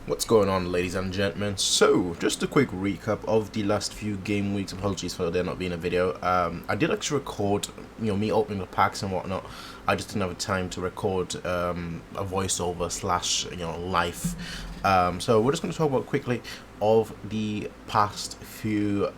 What's going on, ladies and gentlemen? So, just a quick recap of the last few game weeks. Apologies for there not being a video. I did actually record, me opening the packs and whatnot. I just didn't have time to record a voiceover slash, live. So we're just going to talk about quickly of the past few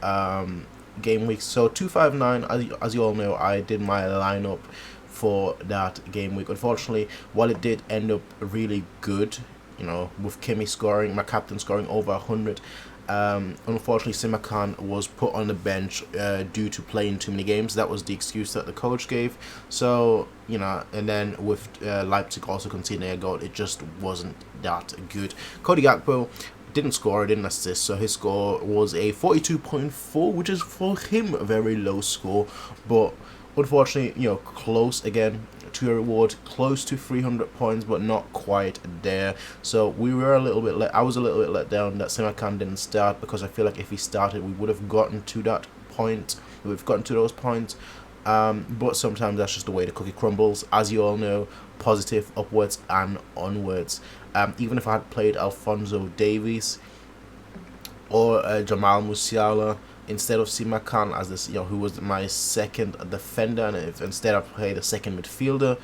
game weeks. So 259, as you all know, I did my lineup for that game week. Unfortunately, while it did end up really good, with Kimmy scoring, my captain scoring over 100. Unfortunately, Simakan was put on the bench due to playing too many games. That was the excuse that the coach gave. So, and then with Leipzig also conceding a goal, it just wasn't that good. Cody Gakpo didn't score, didn't assist, so his score was a 42.4, which is for him a very low score, but unfortunately, close again to a reward, close to 300 points, but not quite there. So we were a little bit I was a little bit let down that Simakan didn't start, because I feel like if he started, we would have gotten to that point. We've gotten to those points. But sometimes that's just the way the cookie crumbles. As you all know, positive upwards and onwards. Even if I had played Alphonso Davies or Jamal Musiala instead of Simakan as this, who was my second defender, and if instead I played a second midfielder,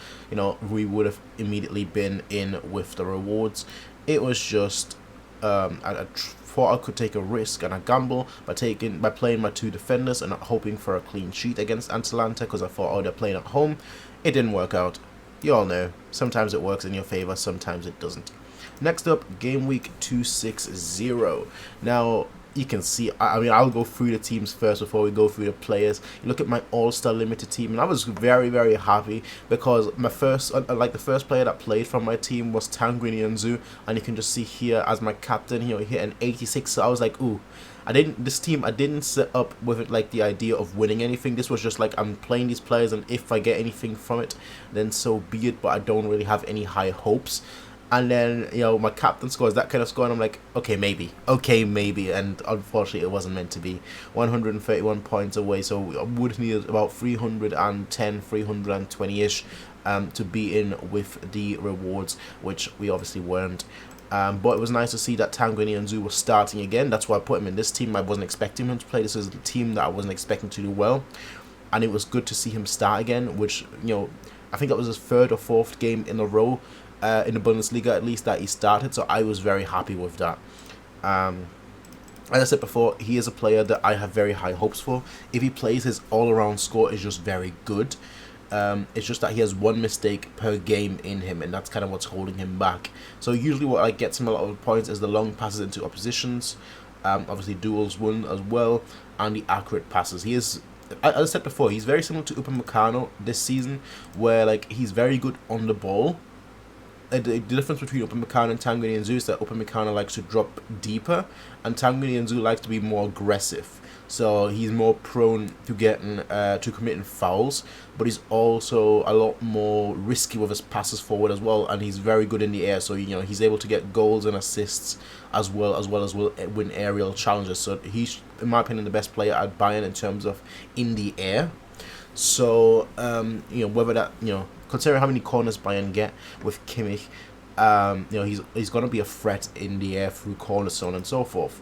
we would have immediately been in with the rewards. It was just I thought I could take a risk and a gamble by playing my two defenders and hoping for a clean sheet against Atalanta, because I thought, oh, they're playing at home. It didn't work out. You all know, sometimes it works in your favor, sometimes it doesn't. Next up, game week 260. Now, you can see, I'll go through the teams first before we go through the players. You look at my all-star limited team, and I was very, very happy, because my first, the first player that played from my team was Tanguy Nianzou, and you can just see here as my captain, he hit an 86. So I was like, ooh, I didn't set up with it like the idea of winning anything. This was just like, I'm playing these players, and if I get anything from it, then so be it, but I don't really have any high hopes. And then, my captain scores that kind of score, and I'm like, okay, maybe. And unfortunately, it wasn't meant to be. 131 points away, so I would need about 310, 320-ish to be in with the rewards, which we obviously weren't. But it was nice to see that Tanguy Nianzou was starting again. That's why I put him in this team. I wasn't expecting him to play. This is the team that I wasn't expecting to do well. And it was good to see him start again, which, I think that was his third or fourth game in a row. In the Bundesliga, at least, that he started, so I was very happy with that. As I said before, he is a player that I have very high hopes for. If he plays, his all-around score is just very good. It's just that he has one mistake per game in him, and that's kind of what's holding him back. So usually what gets him a lot of points is the long passes into oppositions, obviously duels won as well, and the accurate passes. He is, as I said before, he's very similar to Upamecano this season, where he's very good on the ball. The difference between Upamecano and Tanguy Nianzou is that Upamecano likes to drop deeper, and Tanguy Nianzou likes to be more aggressive. So he's more prone to committing fouls, but he's also a lot more risky with his passes forward as well, and he's very good in the air. So he's able to get goals and assists as well as win aerial challenges. So he's, in my opinion, the best player at Bayern in terms of in the air. So whether that considering how many corners Bayern get with Kimmich, he's gonna be a threat in the air through corners, so on and so forth.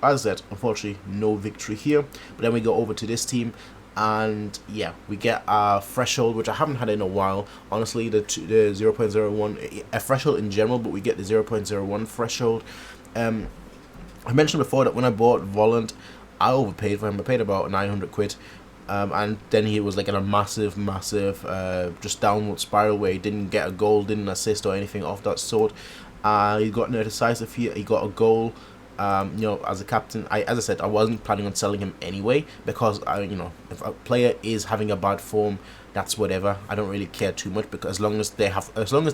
As I said, unfortunately, no victory here. But then we go over to this team, and yeah, we get our threshold, which I haven't had in a while. Honestly, the 0.01, a threshold in general, but we get the 0.01 threshold. I mentioned before that when I bought Volland, I overpaid for him. I paid about 900 quid. And then he was in a massive just downward spiral where he didn't get a goal, didn't assist or anything of that sort. He got no decisive here, he got a goal. As a captain, as I said, I wasn't planning on selling him anyway, because if a player is having a bad form, that's whatever. I don't really care too much, because as long as they're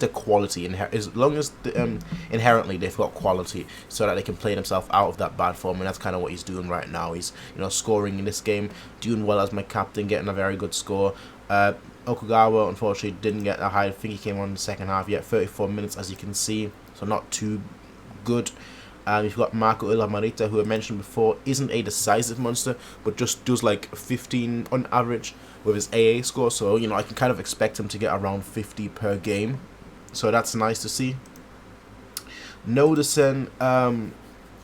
quality, inherently they've got quality, so that they can play themselves out of that bad form, and that's kind of what he's doing right now. He's scoring in this game, doing well as my captain, getting a very good score. Okugawa unfortunately didn't get a high. I think he came on in the second half. Yet 34 minutes, as you can see, so not too good. You've got Marco Ilamarita, who I mentioned before, isn't a decisive monster, but just does 15 on average with his AA score. So, I can kind of expect him to get around 50 per game. So that's nice to see. Noticing,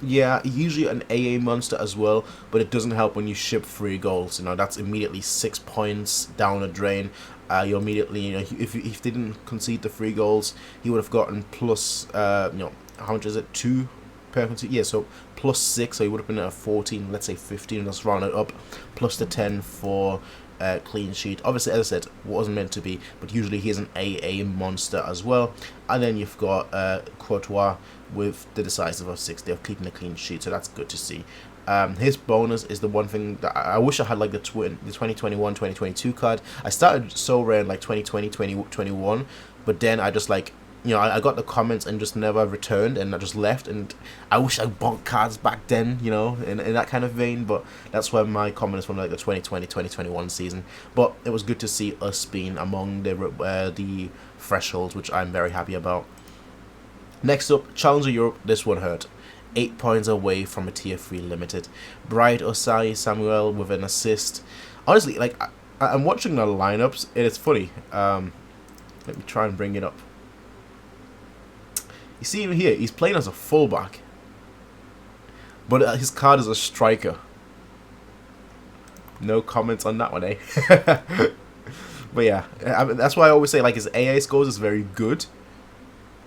yeah, usually an AA monster as well, but it doesn't help when you ship 3 goals. That's immediately 6 points down the drain. You immediately, if they didn't concede the 3 goals, he would have gotten plus, how much is it? 2 per concede? Yeah, so plus 6, so he would have been at 14, let's say 15, let's round it up, plus the 10 for clean sheet. Obviously, as I said, wasn't meant to be, but usually he's an AA monster as well. And then you've got Courtois with the decisive of 60 of keeping a clean sheet, so that's good to see. His bonus is the one thing that I wish I had, like the 2021-2022 card. I started SoRare in like 2020, 2021, but then I just like, I got the comments and just never returned, and I just left. And I wish I bought cards back then, in that kind of vein. But that's where my comment is from, like the 2020-2021 season. But it was good to see us being among the thresholds, which I'm very happy about. Next up, Challenger Europe. This one hurt. 8 points away from a tier 3 limited. Bright Osai Samuel with an assist. Honestly, like I'm watching the lineups, and it's funny. Let me try and bring it up. You see him here, he's playing as a fullback, but his card is a striker. No comments on that one, eh? But yeah, that's why I always say, like, his AA scores is very good.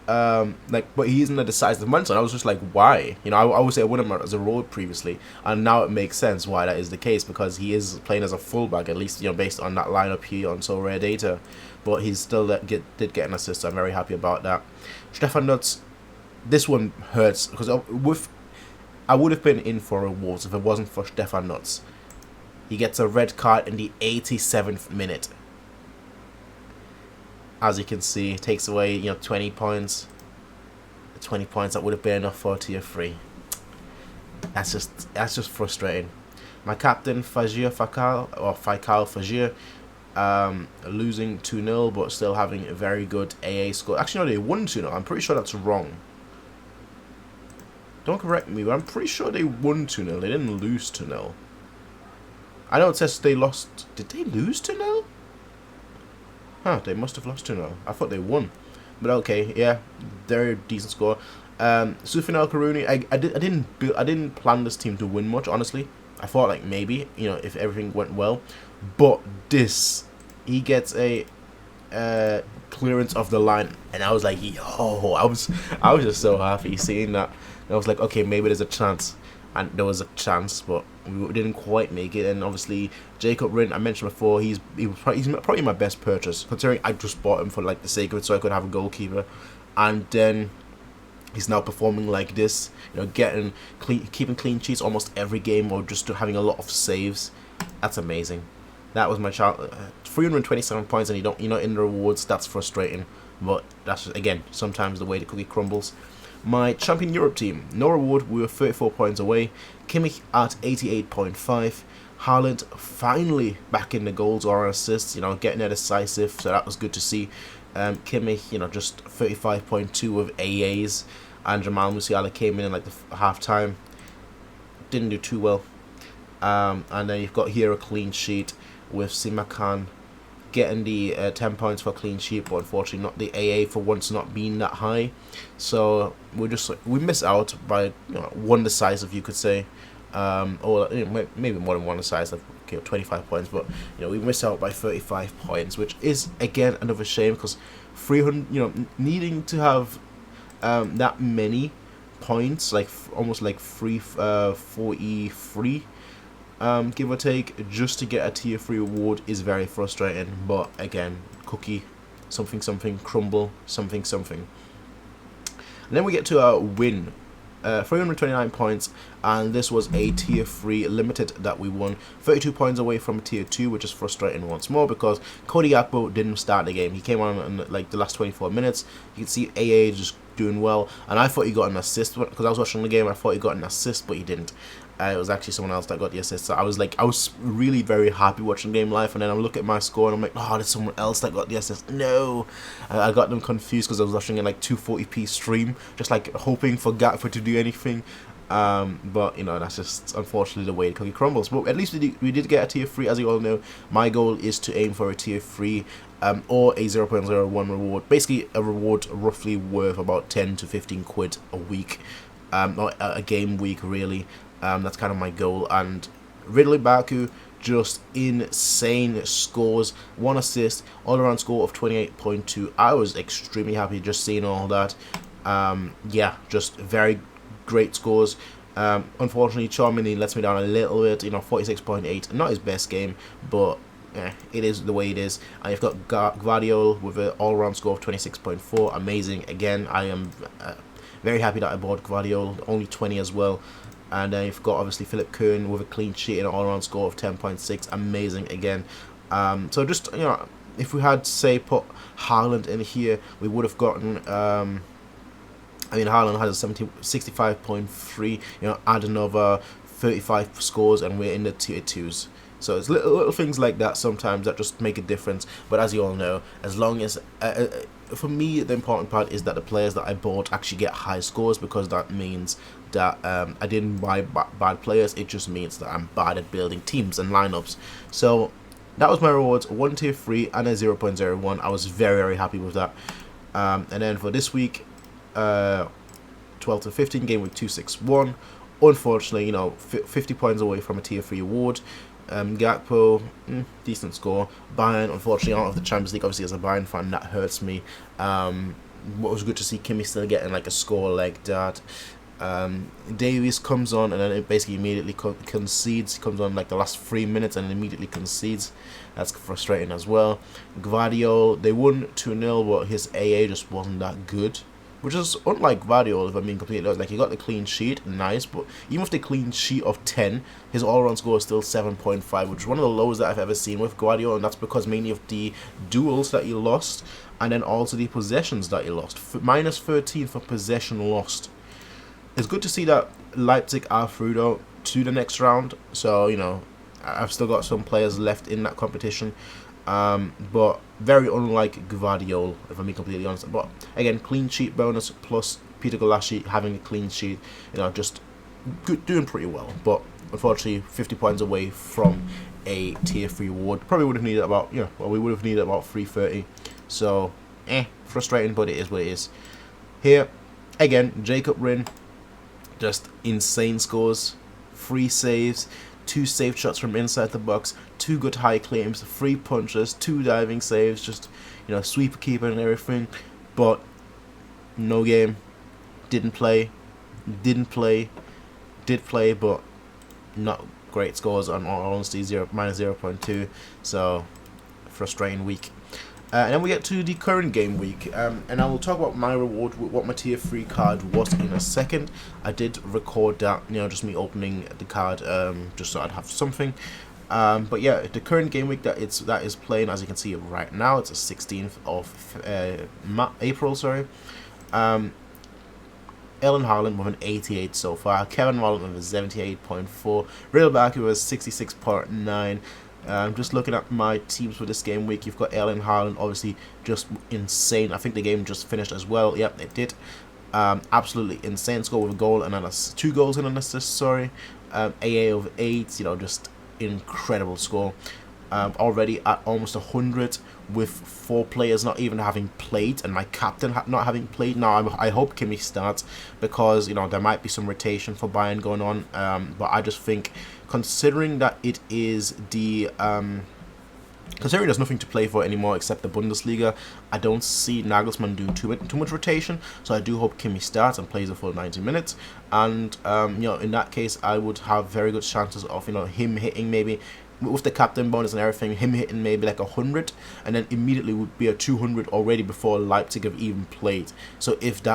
But he isn't a decisive monster. I was just like, why? I would say I wouldn't have as a role previously, and now it makes sense why that is the case, because he is playing as a fullback, at least based on that lineup here on SoRare data. But he still did get an assist, so I'm very happy about that. Stefan Nuts, this one hurts because I would have been in for rewards if it wasn't for Stefan Nuts. He gets a red card in the 87th minute. As you can see, it takes away 20 points. 20 points that would have been enough for tier 3. That's just frustrating. My captain Fajir Fajir, losing 2-0, but still having a very good AA score. Actually, no, they won 2-0. I'm pretty sure that's wrong. Don't correct me, but I'm pretty sure they won 2-0. They didn't lose 2-0. I know it says they lost. Did they lose 2-0? Huh, they must have lost 2-0. I thought they won. But okay, yeah, they're a decent score. Sufyan El Karuni, I didn't plan this team to win much, honestly. I thought like maybe, if everything went well. But this, he gets a clearance of the line, and I was like, yo, I was just so happy seeing that. And I was like, okay, maybe there's a chance. And there was a chance, but we didn't quite make it. And obviously, Jacob Rin, I mentioned before, he's probably my best purchase, considering I just bought him for like the sake of it, so I could have a goalkeeper. And then he's now performing like this, keeping clean sheets almost every game, or just having a lot of saves. That's amazing. That was my child. 327 points, and you're not in the rewards. That's frustrating, but that's just, again, sometimes the way the cookie crumbles. My Champion Europe team, no reward, we were 34 points away. Kimmich at 88.5. Haaland finally back in the goals or assists, getting a decisive, so that was good to see. Kimmich, just 35.2 with AAs. And Jamal Musiala came in like the half time. Didn't do too well. And then you've got here a clean sheet with Simakan getting the 10 points for clean sheet, but unfortunately not the AA for once not being that high. So we miss out by one decisive, you could say, or maybe more than one decisive. Okay, 25 points, but we miss out by 35 points, which is again another shame, because 300, needing to have that many points, like almost like 43. Give or take, just to get a tier 3 reward is very frustrating. But again, cookie, something, crumble, something. And then we get to a win, 329 points, and this was a tier 3 limited that we won. 32 points away from a tier 2, which is frustrating once more, because Cody Gakpo didn't start the game. He came on in like the last 24 minutes. You can see AA just doing well, and I thought he got an assist, because I was watching the game. I thought he got an assist, but he didn't. It was actually someone else that got the assist. So I was really very happy watching the game live, and then I look at my score and I'm like, oh, there's someone else that got the assist. No, I got them confused because I was watching in like 240p stream, just like hoping for Gakpo to do anything, But you know, that's just unfortunately the way the cookie crumbles. But at least we did get a tier 3. As you all know, my goal is to aim for a tier 3 or a 0.01 reward, basically a reward roughly worth about 10 to 15 quid a week, or a game week really. That's kind of my goal. And Ridley Baku, just insane scores, 1 assist, all around score of 28.2. I was extremely happy just seeing all that. Yeah, just very great scores. Unfortunately, Chomini lets me down a little bit, you know, 46.8, not his best game, but it is the way it is. And you've got Gvardiol with an all-round score of 26.4, amazing. Again, I am very happy that I bought Gvardiol, only 20 as well. And then you've got obviously Philip Kern with a clean sheet and an all-around score of 10.6, amazing again. So just, you know, if we had, say, put Haaland in here, we would have gotten, I mean, Haaland has a 65.3, you know, add another 35 scores and we're in the tier 2s. So it's little things like that sometimes that just make a difference. But as you all know, as long as, for me, the important part is that the players that I bought actually get high scores, because that means that I didn't buy bad players. It just means that I'm bad at building teams and lineups. So that was my rewards, 1 tier 3 and a 0.01. I was very happy with that. And then for this week, 12 to 15, game week 261. Unfortunately, you know, 50 points away from a tier 3 award. Gakpo, decent score. Bayern, unfortunately, out of the Champions League. Obviously, as a Bayern fan, that hurts me. What was good to see Kimi still getting like a score like that. Davies comes on and then it basically immediately concedes. He comes on like the last 3 minutes and immediately concedes. That's frustrating as well. Gvardiol, they won 2-0, but his AA just wasn't that good. Which is unlike Gvardiol, if I'm being completely honest. Like, he got the clean sheet, nice, but even with the clean sheet of 10, his all-around score is still 7.5, which is one of the lowest that I've ever seen with Gvardiol, and that's because mainly of the duels that he lost, and then also the possessions that he lost. Minus 13 for possession lost. It's good to see that Leipzig are through, though, to the next round, so, you know, I've still got some players left in that competition. But very unlike Gvardiol, if I'm being completely honest. But again, clean sheet bonus plus Peter Golashi having a clean sheet, you know, just doing pretty well. But unfortunately, 50 points away from a tier 3 award. Probably would have needed about, you know, well, we would have needed about 330. So, frustrating, but it is what it is. Here, again, Jacob Rin, just insane scores, 3 saves. 2 saved shots from inside the box, 2 good high claims, 3 punches, 2 diving saves, just, you know, sweeper keeper and everything. But no game, did play, but not great scores on all honesty, minus 0.2. So frustrating week. And then we get to the current game week, and I will talk about my reward, what my tier 3 card was in a second. I did record that, you know, just me opening the card, just so I'd have something. But yeah, the current game week that is playing, as you can see right now, it's the 16th of April. Sorry. Erling Haaland with an 88 so far. Kevin Volland with a 78.4. Real Baku with a 66.9. Just looking at my teams for this game week, you've got Erling Haaland, obviously just insane. I think the game just finished as well. Yep, it did. Absolutely insane score with a goal and then 2 goals and an assist. Sorry, AA of 8. You know, just incredible score. Already at almost 100 with 4 players not even having played and my captain not having played. Now I hope Kimi starts, because, you know, there might be some rotation for Bayern going on. But I just think, considering that it is the considering there's nothing to play for anymore except the Bundesliga, I don't see Nagelsmann doing too much rotation. So I do hope Kimi starts and plays a full 90 minutes. And you know, in that case, I would have very good chances of, you know, him hitting maybe, with the captain bonus and everything, him hitting maybe like 100, and then immediately would be a 200 already before Leipzig have even played. So if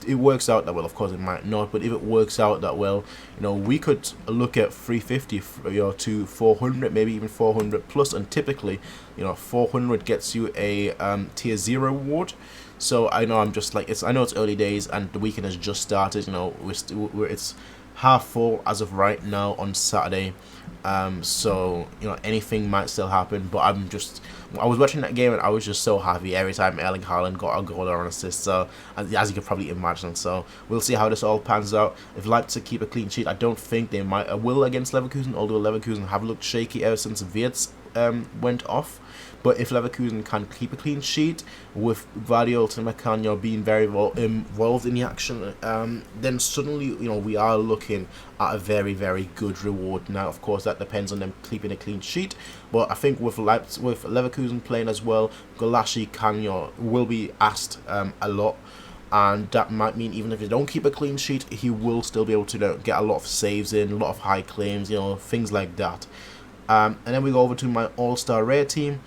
it works out that well, of course it might not, but if it works out that well, you know, we could look at 350, you know, to 400, maybe even 400 plus, and typically, you know, 400 gets you a tier 0 award. So I know I'm just like, I know it's early days and the weekend has just started. You know, it's half full as of right now on Saturday. So, you know, anything might still happen, but I'm just I was watching that game and I was just so happy every time Erling Haaland got a goal or an assist. So, as you could probably imagine. So, we'll see how this all pans out. If Leipzig keep a clean sheet, I don't think they might will against Leverkusen, although Leverkusen have looked shaky ever since Wirtz went off. But if Leverkusen can keep a clean sheet with Guardiola and Macanio being very involved in the action, then suddenly, we are looking at a very, very good reward. Now, of course, that depends on them keeping a clean sheet. But I think with Leverkusen playing as well, Golashi Canio will be asked a lot. And that might mean even if they don't keep a clean sheet, he will still be able to get a lot of saves in, a lot of high claims, things like that. And then we go over to my all-star rare team.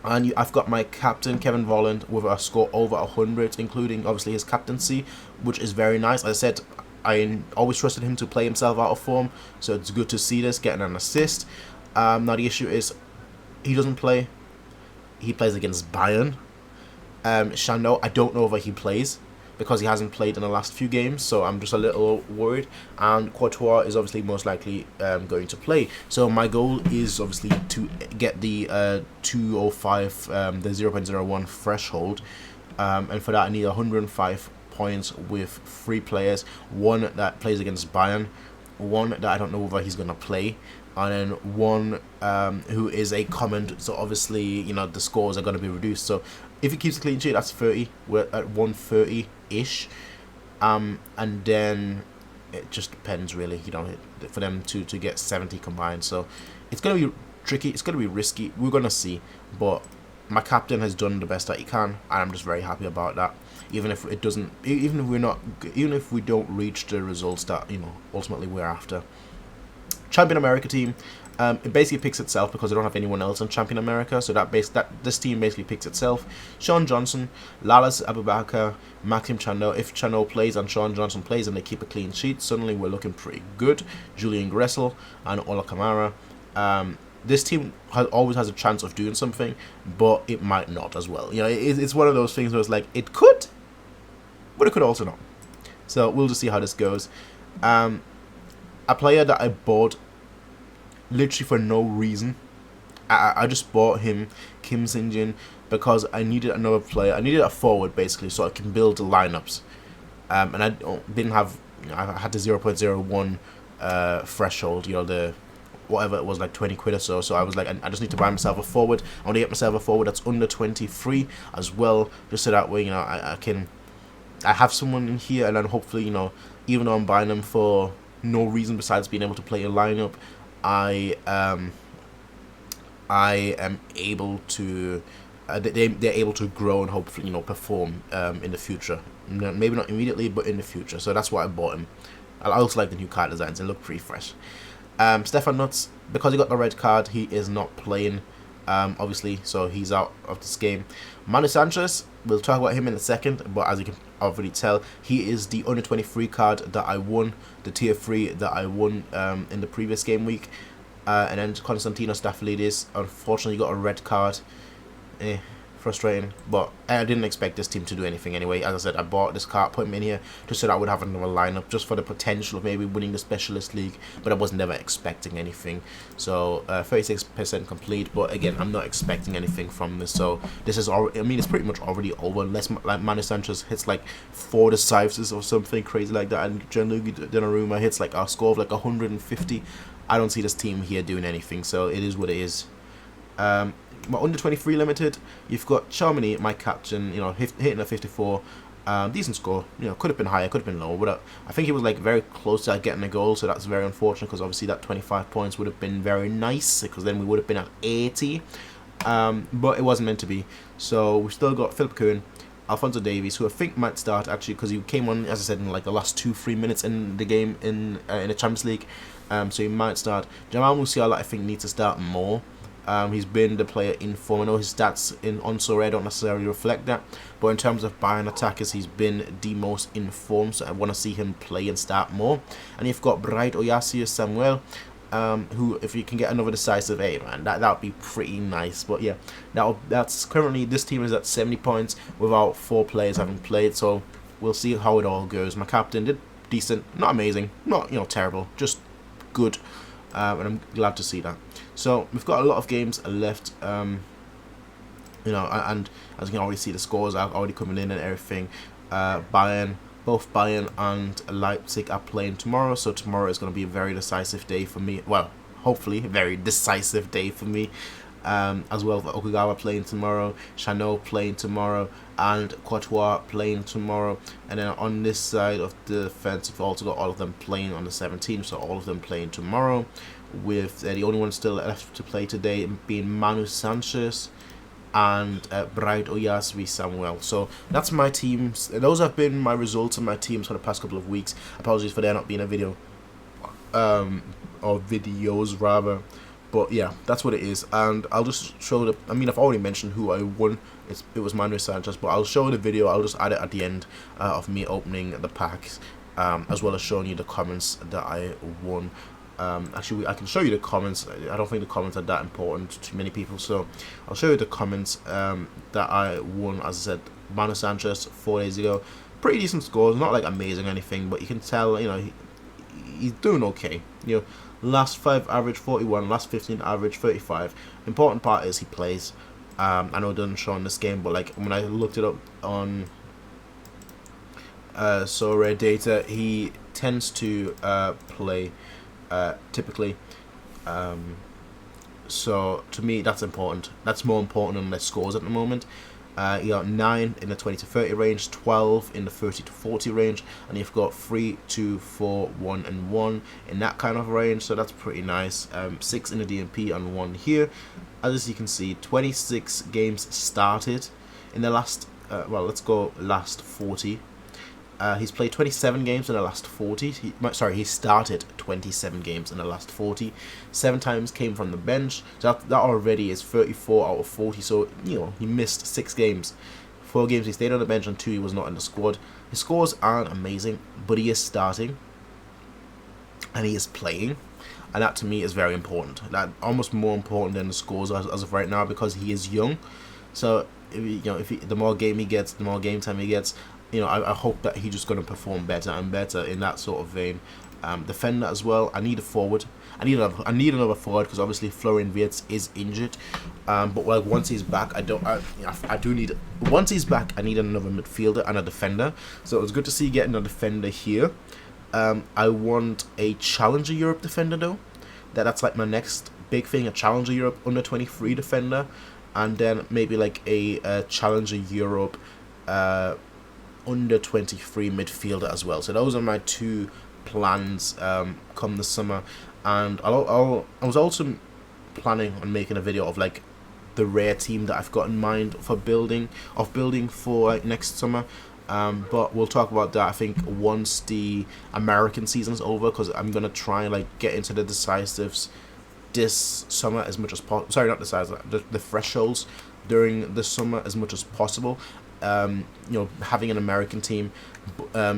And I've got my captain, Kevin Volland, with a score over 100, including, obviously, his captaincy, which is very nice. As I said, I always trusted him to play himself out of form, so it's good to see this, getting an assist. Now, the issue is, he doesn't play. He plays against Bayern. Chanot, I don't know if he plays, because he hasn't played in the last few games, so I'm just a little worried. And Courtois is obviously most likely going to play. So my goal is obviously to get the 205, the 0.01 threshold, and for that I need 105 points with 3 players. One that plays against Bayern, one that I don't know whether he's going to play, and then one who is a comment. So obviously, the scores are going to be reduced. So if he keeps a clean sheet, that's 30. We're at 130-ish. And then it just depends, really, for them to get 70 combined. So it's going to be tricky. It's going to be risky. We're going to see. But my captain has done the best that he can, and I'm just very happy about that. Even if we don't reach the results that ultimately we're after. Champion America team, it basically picks itself because they don't have anyone else in Champion America, so this team basically picks itself. Sean Johnson, Lalas Abubakar, Maxim Chanot. If Chanot plays and Sean Johnson plays and they keep a clean sheet, suddenly we're looking pretty good. Julian Gressel and Ola Kamara. This team always has a chance of doing something, but it might not as well. It's one of those things where it's like, it could, but it could also not. So we'll just see how this goes. A player that I bought literally for no reason. I just bought him, Kim Sin-jin, because I needed another player. I needed a forward, basically, so I can build lineups. And I didn't have, I had the 0.01 threshold, the whatever it was, like 20 quid or so. So I was like, I just need to buy myself a forward. I want to get myself a forward that's under 23 as well, just so that way, I have someone in here, and then hopefully, even though I'm buying them for no reason besides being able to play a lineup, I am able to they're able to grow and hopefully perform in the future. Maybe not immediately, but in the future. So that's why I bought him. I also like the new card designs; they look pretty fresh. Stefan Nutz, because he got the red card, he is not playing, obviously, so he's out of this game. Manu Sanchez, we'll talk about him in a second, but as you can already tell, he is the under 23 card that I won, the tier 3 that I won in the previous game week. And then Konstantinos Staffelidis, unfortunately, got a red card. Frustrating, but I didn't expect this team to do anything anyway. As I said, I bought this card, put him in here just so that I would have another lineup, just for the potential of maybe winning the Specialist League, but I was never expecting anything. So 36% complete, but again, I'm not expecting anything from this. So this is already, it's pretty much already over, unless like Manu Sanchez hits like 4 decisives or something crazy like that, and Gianluigi Donnarumma hits like a score of like 150. I don't see this team here doing anything, so it is what it is. My under 23 limited, you've got Charmany, my captain, hitting a 54, decent score, could have been higher, could have been lower, but I think he was like very close to getting a goal, so that's very unfortunate, because obviously that 25 points would have been very nice, because then we would have been at 80, but it wasn't meant to be. So we've still got Philip Cohen, Alphonso Davies, who I think might start actually, because he came on, as I said, in like the last 2-3 minutes in the game in the Champions League, so he might start. Jamal Musiala, I think, needs to start more. He's been the player in form. I know his stats on SoRare don't necessarily reflect that, but in terms of Bayern attackers, he's been the most in form, so I want to see him play and start more. And you've got Bright Oyasius Samuel, who, if you can get another decisive, hey man, that would be pretty nice. But yeah, that's currently, this team is at 70 points without 4 players having played, so we'll see how it all goes. My captain did decent, not amazing, not terrible, just good, and I'm glad to see that. So we've got a lot of games left. you know, and as you can already see, the scores are already coming in and everything. Both Bayern and Leipzig are playing tomorrow, so tomorrow is going to be a very decisive day for me. Well, hopefully a very decisive day for me. As well, for Okugawa playing tomorrow, Chanot playing tomorrow, and Courtois playing tomorrow. And then on this side of the fence, we've also got all of them playing on the 17th, so all of them playing tomorrow, with the only one still left to play today being Manu Sanchez and Bright Oyaswi Samuel. So that's my teams. Those have been my results of my teams for the past couple of weeks. Apologies for there not being a video, or videos rather. But yeah, that's what it is. And I'll just show the, I mean, I've already mentioned who I won. It was Manuel Sanchez, but I'll show the video. I'll just add it at the end of me opening the packs, as well as showing you the comments that I won. Actually, I can show you the comments. I don't think the comments are that important to many people, so I'll show you the comments that I won. As I said, Manu Sanchez 4 days ago, pretty decent scores, not like amazing or anything, but you can tell, you know, he's doing okay. You know, last 5 average 41, last 15 average 35. Important part is he plays. I know it doesn't show in this game, but like when I looked it up on SoRare data, he tends to play typically. So to me, that's important. That's more important than their scores at the moment. You got 9 in the 20 to 30 range, 12 in the 30 to 40 range, and you've got 3, 2, 4, 1, and 1 in that kind of range. So that's pretty nice. 6 in the DMP and 1 here. As you can see, 26 games started in the last. Well, let's go last 40. He's played 27 games in the last 40. He started 27 games in the last 40. 7 times came from the bench. So that already is 34 out of 40. So, you know, he missed 6 games. 4 games he stayed on the bench and 2 he was not in the squad. His scores aren't amazing, but he is starting. And he is playing. And that to me is very important. That almost more important than the scores as of right now, because he is young. So, you know, the more game he gets, the more game time he gets, you know, I hope that he's just going to perform better and better in that sort of vein. Defender as well. I need a forward. I need another forward, because obviously Florian Wirtz is injured. But like once he's back, once he's back, I need another midfielder and a defender. So it was good to see getting a defender here. I want a Challenger Europe defender though. That's like my next big thing, a Challenger Europe under 23 defender, and then maybe like a Challenger Europe under 23 midfielder as well. So those are my 2 plans come the summer. And I was also planning on making a video of like the rare team that I've got in mind for building for like next summer. But we'll talk about that, I think, once the American season is over, because I'm gonna try and like get into the decisives this summer as much as possible. Sorry, not decisives, the thresholds during the summer as much as possible. You know, having an American team,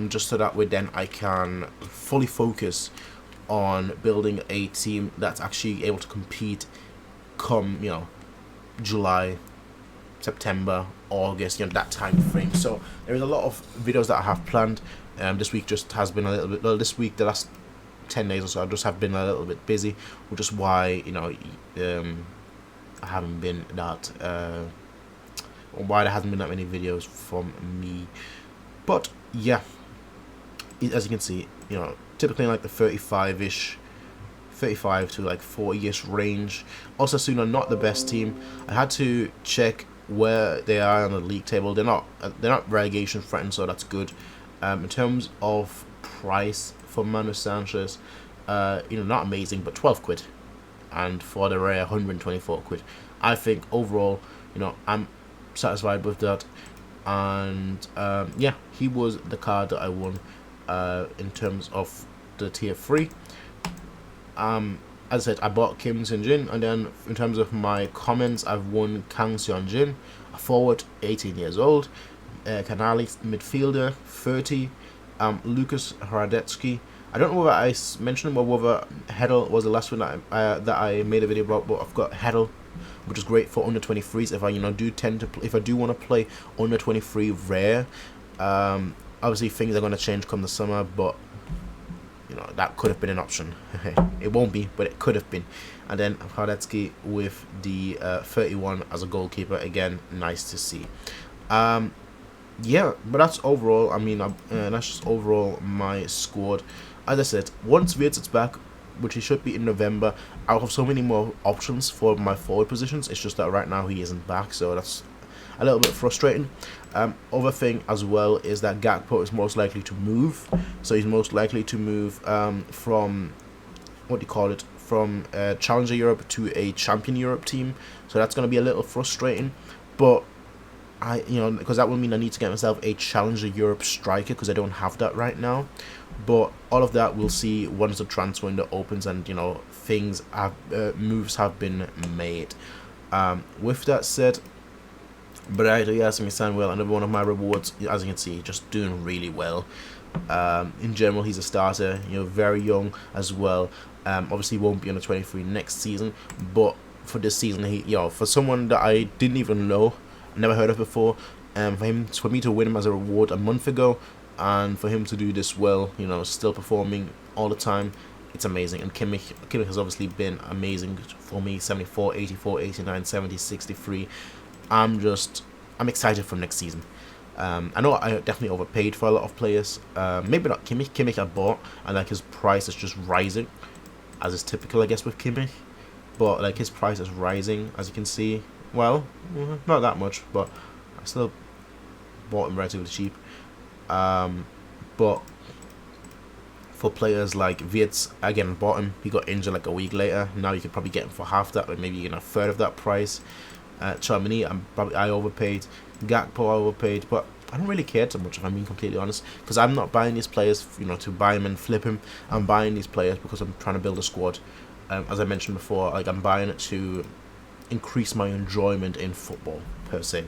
just so that way then I can fully focus on building a team that's actually able to compete come, you know, July, September, August, you know, that time frame. So there is a lot of videos that I have planned. This week just has been a little bit, well, this week, the last 10 days or so, I just have been a little bit busy, which is why, you know, I haven't been that, why there hasn't been that many videos from me. But yeah, as you can see, you know, typically in like the 35 to like 40ish range. Osasuna, not the best team. I had to check where they are on the league table. They're not relegation threatened, so that's good. In terms of price for Manu Sanchez, you know, not amazing, but 12 quid, and for the rare 124 quid. I think overall, you know, I'm satisfied with that. And yeah, he was the card that I won in terms of the tier 3. As I said, I bought Kim Seung-jin, and then in terms of my comments, I've won Kang Seon-jin, a forward, 18 years old, Canali, midfielder, 30, Lucas Hradecki. I don't know whether I mentioned him or whether Hedl was the last one that I made a video about, but I've got Hedl, which is great for under 23s. If I, you know, if I do want to play under 23 rare, obviously things are going to change come the summer, but you know, that could have been an option. It won't be, but it could have been. And then Hradecki with the 31 as a goalkeeper. Again, nice to see. Yeah, but that's overall. I mean, that's just overall my squad. As I said, once Wirtz back, which he should be in November, I'll have so many more options for my forward positions. It's just that right now he isn't back, so that's a little bit frustrating. Other thing as well is that Gakpo is most likely to move. So he's most likely to move from, what do you call it, from Challenger Europe to a Champion Europe team. So that's going to be a little frustrating. But because that will mean I need to get myself a Challenger Europe striker, because I don't have that right now. But all of that we'll see once the transfer window opens and, you know, things have moves have been made. With that said, Bright Yasmin Samuel, another one of my rewards, as you can see, just doing really well. In general, he's a starter, you know, very young as well. Obviously won't be on the 23 next season, but for this season, he, you know, for someone that I didn't even know, never heard of before, for me to win him as a reward a month ago, and for him to do this well, you know, still performing all the time, it's amazing. And Kimmich has obviously been amazing for me. 74, 84, 89, 70, 63. I'm excited for next season. I know I definitely overpaid for a lot of players. Maybe not Kimmich. Kimmich I bought, and like his price is just rising, as is typical, I guess, with Kimmich. But like his price is rising, as you can see. Well, not that much, but I still bought him relatively cheap. But for players like Wirtz, again, bought him. He got injured like a week later. Now you could probably get him for half that, or maybe even a third of that price. Chouameni, I overpaid. Gakpo I overpaid, but I don't really care too much, if I'm being completely honest, because I'm not buying these players, you know, to buy them and flip him. I'm buying these players because I'm trying to build a squad. As I mentioned before, like, I'm buying it to increase my enjoyment in football per se.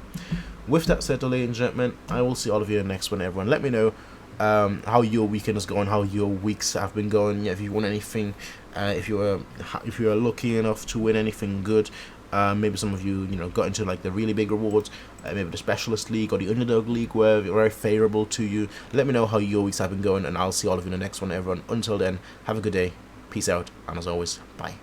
With that said, ladies and gentlemen, I will see all of you in the next one. Everyone, let me know how your weekend is going, how your weeks have been going. Yeah, if you want anything, if you are lucky enough to win anything good. Maybe some of you, you know, got into like the really big rewards, maybe the specialist league or the underdog league, where very favorable to you. Let me know how your weeks have been going, and I'll see all of you in the next one. Everyone, until then, have a good day, peace out, and as always, bye.